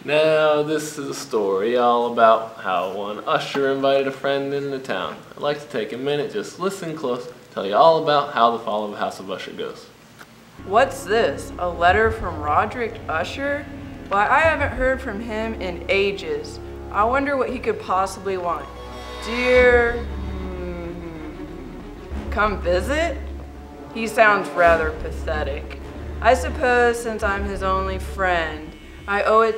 Now, this is a story all about how one Usher invited a friend into town. I'd like to take a minute, just listen close, tell you all about how the fall of the House of Usher goes. What's this? A letter from Roderick Usher? Why, I haven't heard from him in ages. I wonder what he could possibly want. Dear, come visit? He sounds rather pathetic. I suppose since I'm his only friend, I owe it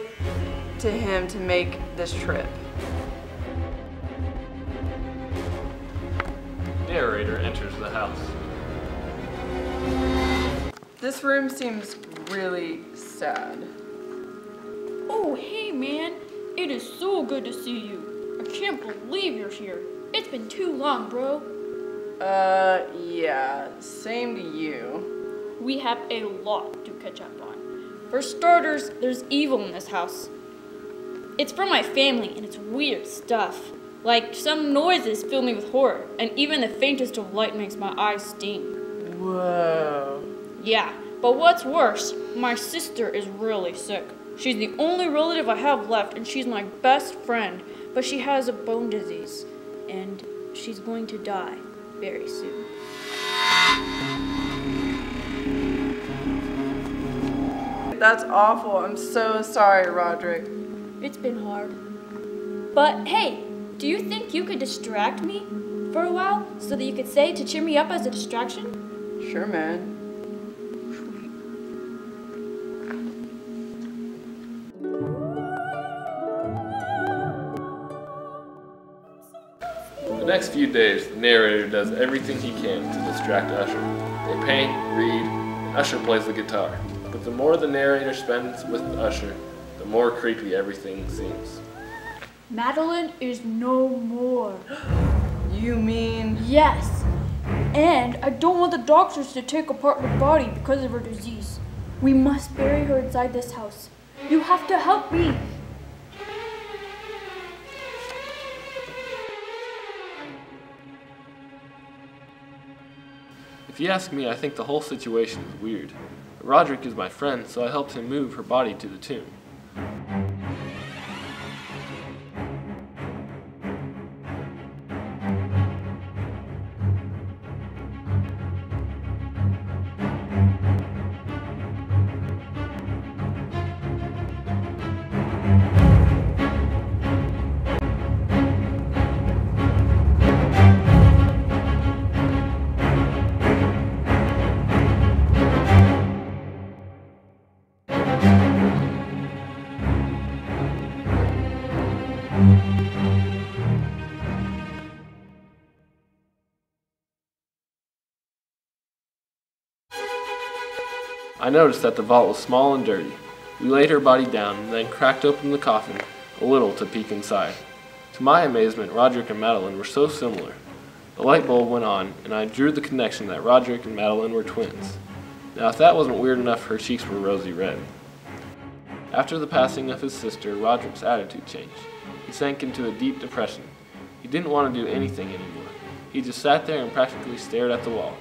to him to make this trip. Narrator enters the house. This room seems really sad. Oh, hey man, it is so good to see you. I can't believe you're here. It's been too long, bro. Yeah, same to you. We have a lot to catch up on. For starters, there's evil in this house. It's from my family, and it's weird stuff. Like, some noises fill me with horror, and even the faintest of light makes my eyes sting. Whoa. Yeah, but what's worse, my sister is really sick. She's the only relative I have left, and she's my best friend, but she has a bone disease, and she's going to die very soon. That's awful. I'm so sorry, Roderick. It's been hard. But hey, do you think you could distract me for a while so that you could say to cheer me up as a distraction? Sure, man. The next few days, the narrator does everything he can to distract Usher. They paint, read, and Usher plays the guitar. But the more the narrator spends with Usher, the more creepy everything seems. Madeline is no more. You mean? Yes. And I don't want the doctors to take apart her body because of her disease. We must bury her inside this house. You have to help me. If you ask me, I think the whole situation is weird. Roderick is my friend, so I helped him move her body to the tomb. I noticed that the vault was small and dirty. We laid her body down and then cracked open the coffin a little to peek inside. To my amazement, Roderick and Madeline were so similar. The light bulb went on, and I drew the connection that Roderick and Madeline were twins. Now, if that wasn't weird enough, her cheeks were rosy red. After the passing of his sister, Roderick's attitude changed. He sank into a deep depression. He didn't want to do anything anymore. He just sat there and practically stared at the wall.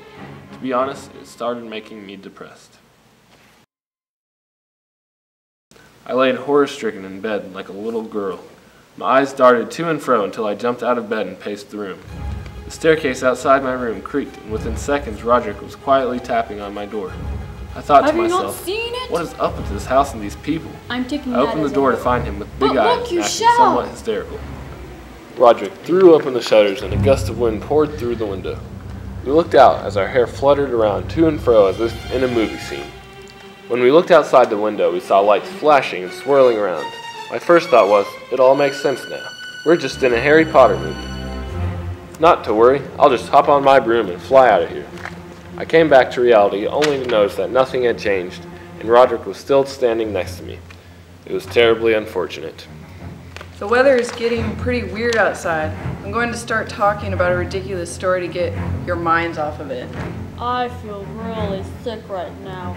To be honest, it started making me depressed. I laid horror-stricken in bed like a little girl. My eyes darted to and fro until I jumped out of bed and paced the room. The staircase outside my room creaked, and within seconds Roderick was quietly tapping on my door. I thought to myself, what is up with this house and these people? I'm taking I opened the door to find him with big eyes and acting shall. somewhat hysterical. Roderick threw open the shutters and a gust of wind poured through the window. We looked out as our hair fluttered around to and fro as if in a movie scene. When we looked outside the window, we saw lights flashing and swirling around. My first thought was, it all makes sense now. We're just in a Harry Potter movie. Not to worry, I'll just hop on my broom and fly out of here. I came back to reality only to notice that nothing had changed, and Roderick was still standing next to me. It was terribly unfortunate. The weather is getting pretty weird outside. I'm going to start talking about a ridiculous story to get your minds off of it. I feel really sick right now.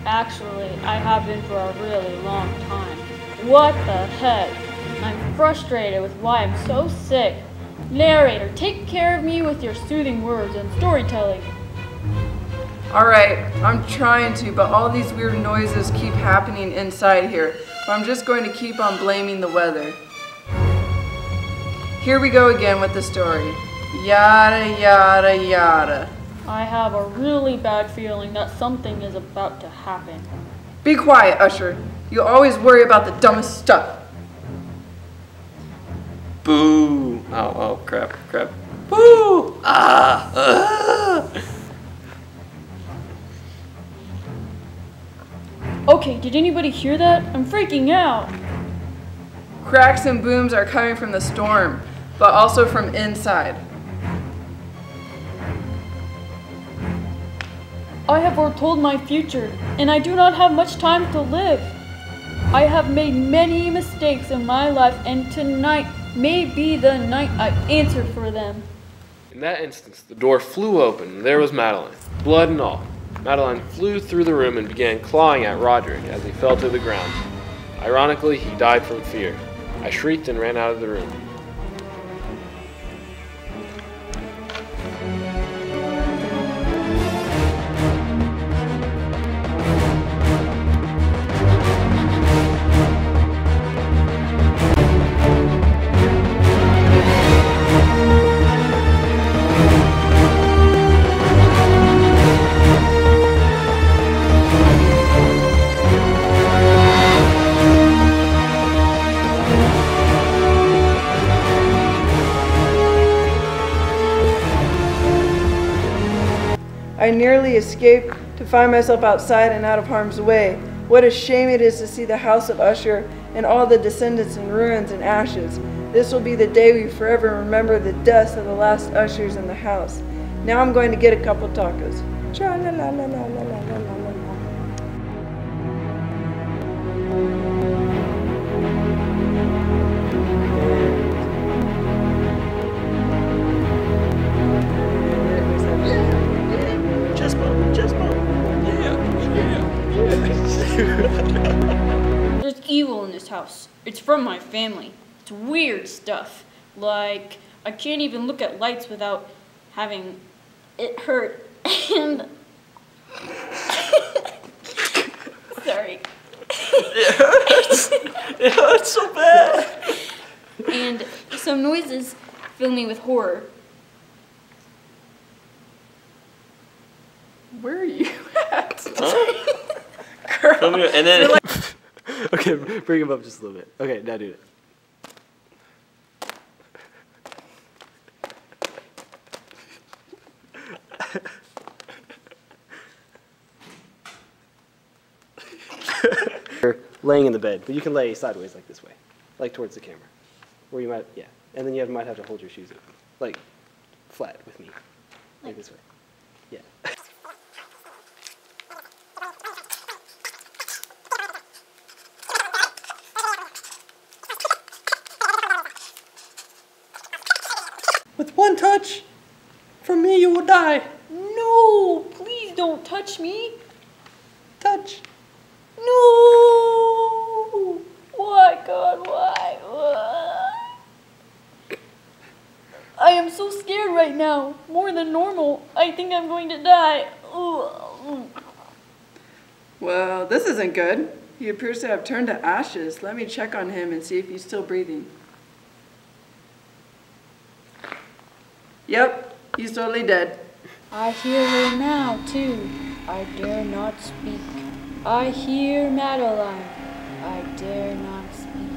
Actually, I have been for a really long time. What the heck? I'm frustrated with why I'm so sick. Narrator, take care of me with your soothing words and storytelling. Alright, I'm trying to, but all these weird noises keep happening inside here. but I'm just going to keep on blaming the weather. Here we go again with the story. Yada, yada, yada. I have a really bad feeling that something is about to happen. Be quiet, Usher. You always worry about the dumbest stuff. Boo! Oh, crap. Boo! Okay, did anybody hear that? I'm freaking out. Cracks and booms are coming from the storm, but also from inside. I have foretold my future, and I do not have much time to live. I have made many mistakes in my life, and tonight may be the night I answer for them. In that instance, the door flew open, and there was Madeline, blood and all. Madeline flew through the room and began clawing at Roderick as he fell to the ground. Ironically, he died from fear. I shrieked and ran out of the room. I nearly escaped to find myself outside and out of harm's way. What a shame it is to see the house of Usher and all the descendants in ruins and ashes. This will be the day we forever remember the deaths of the last Ushers in the house. Now I'm going to get a couple tacos. Tra-la-la-la-la-la-la-la-la-la. There's evil in this house. It's from my family. It's weird stuff. Like, I can't even look at lights without having it hurt. And sorry. It hurts so bad. And some noises fill me with horror. Where are you at? Girl. And then okay, bring him up just a little bit. Okay, now do it. You're laying in the bed, but you can lay sideways like this way, like towards the camera, where you might, yeah, and then you might have to hold your shoes open, like flat with me, like this way, yeah. With one touch from me, you will die. No, please don't touch me. Touch. No! Why, God, why? I am so scared right now, more than normal. I think I'm going to die. Well, this isn't good. He appears to have turned to ashes. Let me check on him and see if he's still breathing. Yep, he's totally dead. I hear her now, too. I dare not speak. I hear Madeline. I dare not speak.